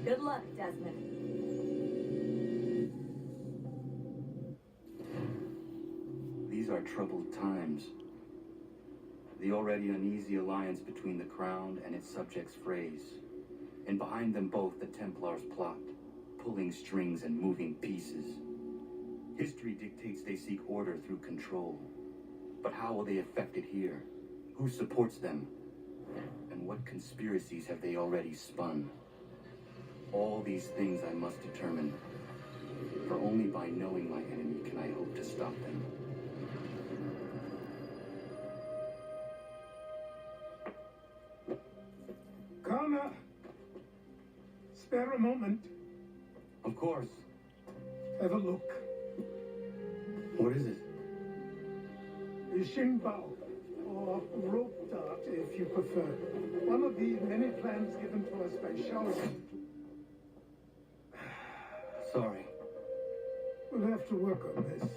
Good luck, Desmond. These are troubled times. The already uneasy alliance between the Crown and its subjects frays, and behind them both the Templars plot, pulling strings and moving pieces. History dictates they seek order through control. But how will they effect it here? Who supports them? And what conspiracies have they already spun? All these things I must determine, for only by knowing my enemy can I hope to stop them. Connor! Spare a moment. Of course. Have a look. What is it? Xingbao, or rope dart if you prefer. One of the many plans given to us by Shaolin. Sorry. We'll have to work on this.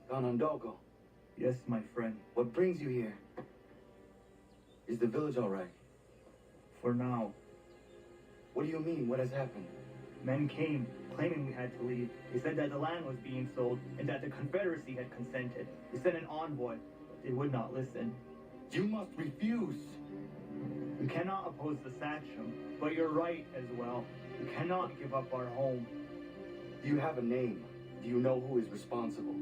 Ganondorko, Yes, my friend. what brings you here? Is the village all right? For now, What do you mean? What has happened? men came, claiming we had to leave. They said that the land was being sold and that the Confederacy had consented. They sent an envoy, but they would not listen. You must refuse. We cannot oppose the Sachem, but you're right as well. We cannot give up our home. Do you have a name? Do you know who is responsible?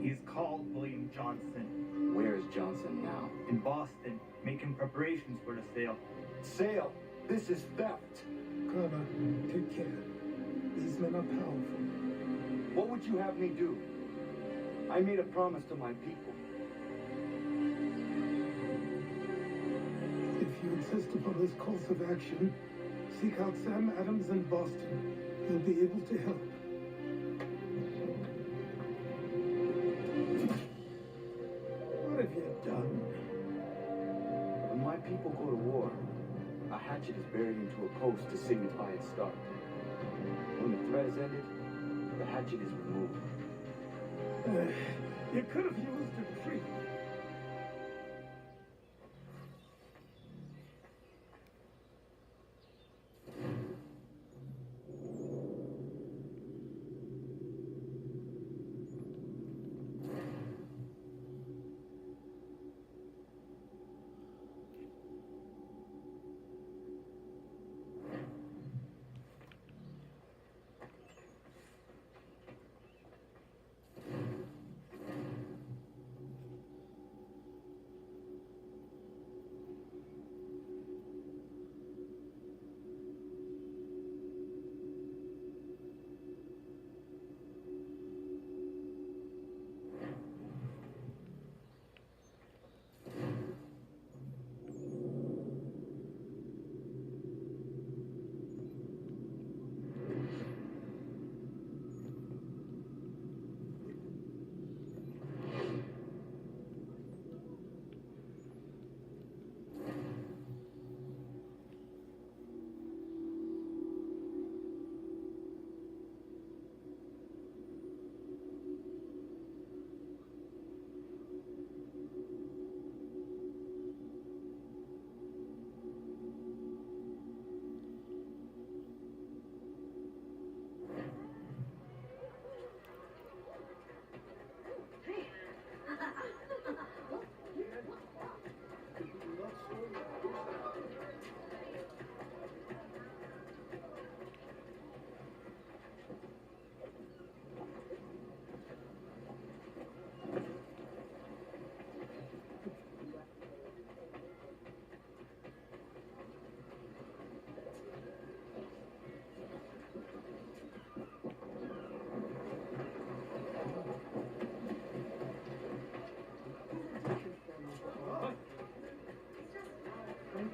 He is called William Johnson. Where is Johnson now? In Boston, making preparations for the sale. Sale! This is theft! Connor, take care. These men are powerful. What would you have me do? I made a promise to my people. If you insist upon this course of action, seek out Sam Adams in Boston. He'll be able to help. What have you done? When my people go to war, a hatchet is buried into a post to signify its start. When the threat is ended, the hatchet is removed. You could have used a tree.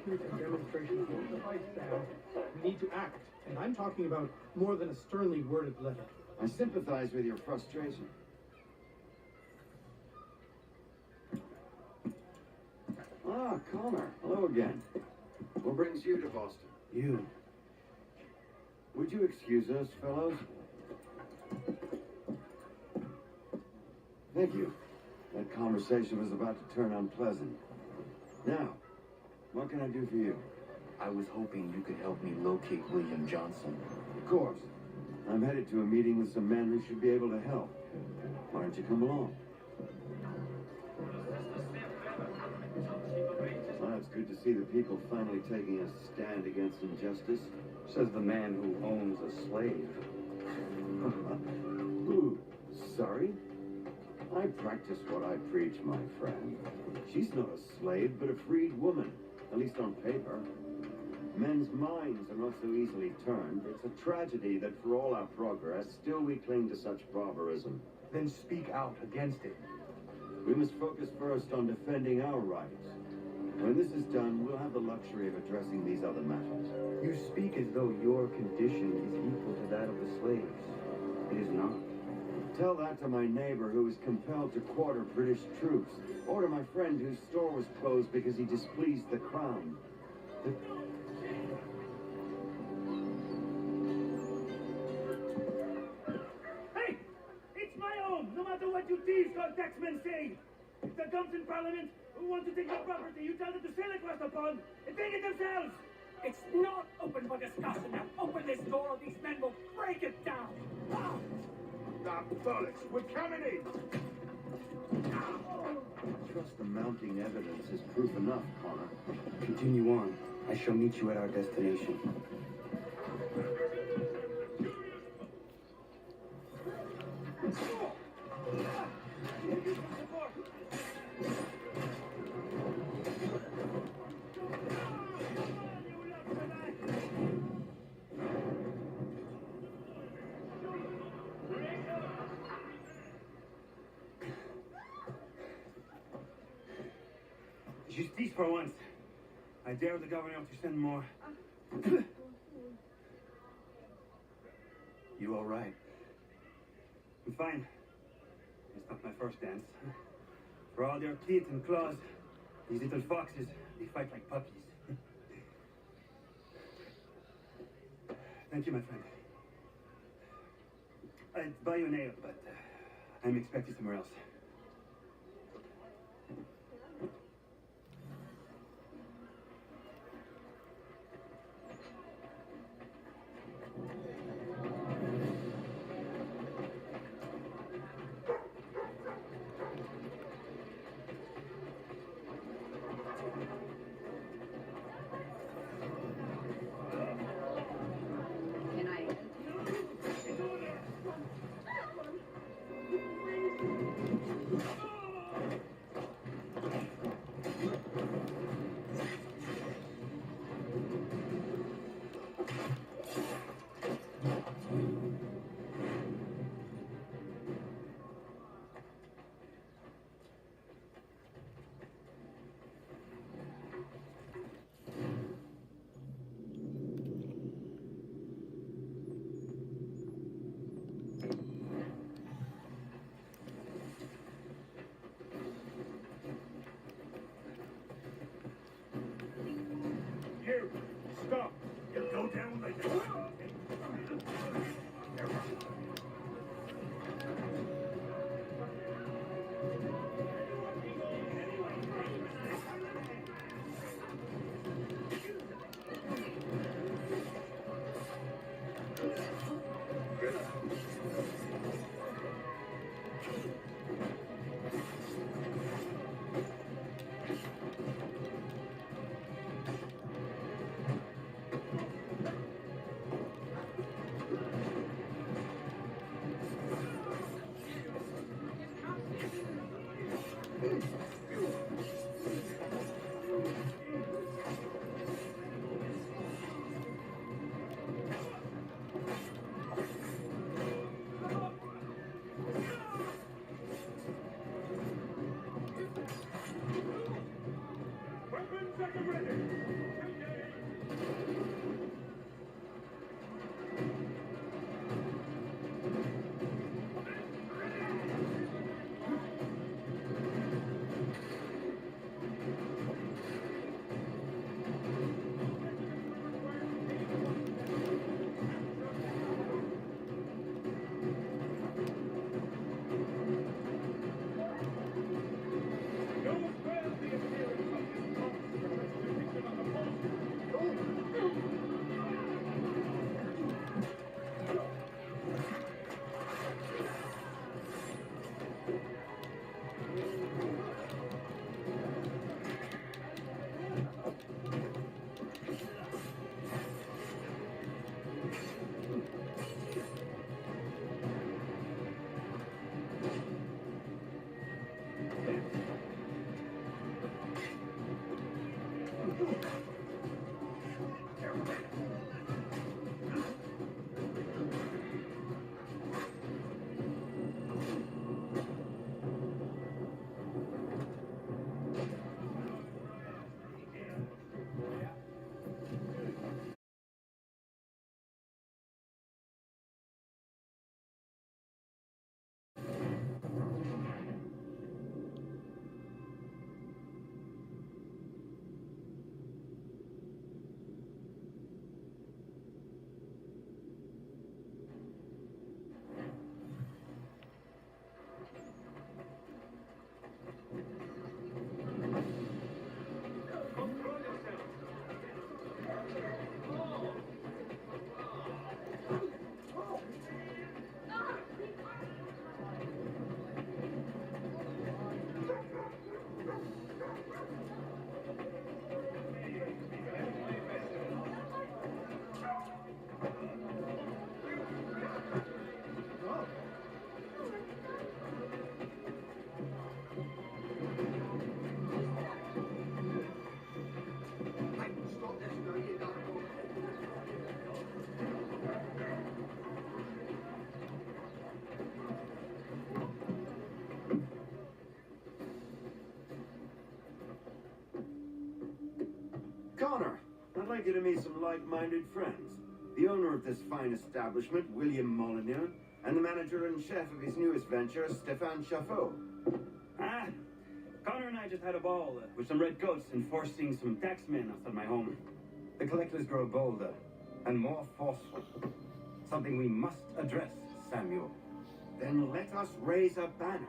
And demonstrations won't suffice, Sam. We need to act, and I'm talking about more than a sternly worded letter. I sympathize with your frustration. Ah, Connor. Hello again. What brings you to Boston? You. Would you excuse us, fellows? Thank you. That conversation was about to turn unpleasant. Now, what can I do for you? I was hoping you could help me locate William Johnson. Of course. I'm headed to a meeting with some men who should be able to help. Why don't you come along? Well, it's good to see the people finally taking a stand against injustice. Says the man who owns a slave. Ooh, sorry? I practice what I preach, my friend. She's not a slave, but a freed woman, at least on paper. Men's minds are not so easily turned. It's a tragedy that for all our progress, still we cling to such barbarism. Then speak out against it. We must focus first on defending our rights. When this is done, we'll have the luxury of addressing these other matters. You speak as though your condition is equal to that of the slaves. It is not. Tell that to my neighbor who was compelled to quarter British troops, or to my friend whose store was closed because he displeased the crown. Hey! It's my home, no matter what you thieves called taxmen say! If the gums in Parliament who want to take your property, you tell them to sail across the pond and take it themselves! It's not open for discussion. Now open this door or these men will break it down. Ah! Now, bollocks, we're coming in! I trust the mounting evidence is proof enough, Connor. Continue on. I shall meet you at our destination. Justice for once. I dare the governor to send more. You all right? I'm fine. It's not my first dance. For all their teeth and claws, these little foxes, they fight like puppies. Thank you, my friend. I'd buy you an ale, but I'm expected somewhere else. Can I help you? You, stop! You go down like this. Weapons at the ready! Try getting me some like-minded friends. The owner of this fine establishment, William Molyneux, and the manager and chef of his newest venture, Stéphane Chaffeau. Ah, Connor and I just had a ball with some red coats enforcing some taxmen outside my home. The collectors grow bolder and more forceful. Something we must address, Samuel. Then let us raise a banner.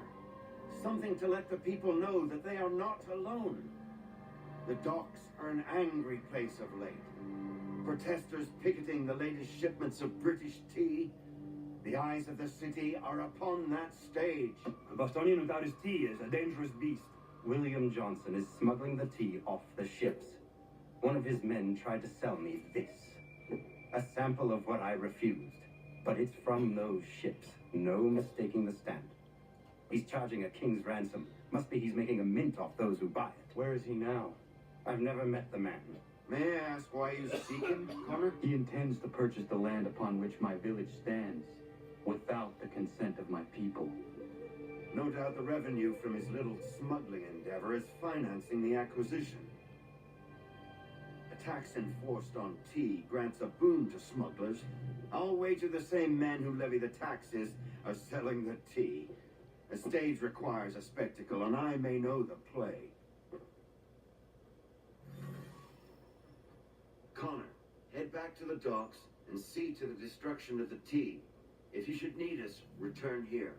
Something to let the people know that they are not alone. The docks are an angry place of late. Protesters picketing the latest shipments of British tea. The eyes of the city are upon that stage. A Bostonian without his tea is a dangerous beast. William Johnson is smuggling the tea off the ships. One of his men tried to sell me this. A sample of what I refused. But it's from those ships. No mistaking the stamp. He's charging a king's ransom. Must be he's making a mint off those who buy it. Where is he now? I've never met the man. May I ask why you seek him, Connor? He intends to purchase the land upon which my village stands, without the consent of my people. No doubt the revenue from his little smuggling endeavor is financing the acquisition. A tax enforced on tea grants a boon to smugglers. I'll wager the same men who levy the taxes are selling the tea. A stage requires a spectacle, and I may know the play. Connor, head back to the docks and see to the destruction of the tea. If you should need us, return here.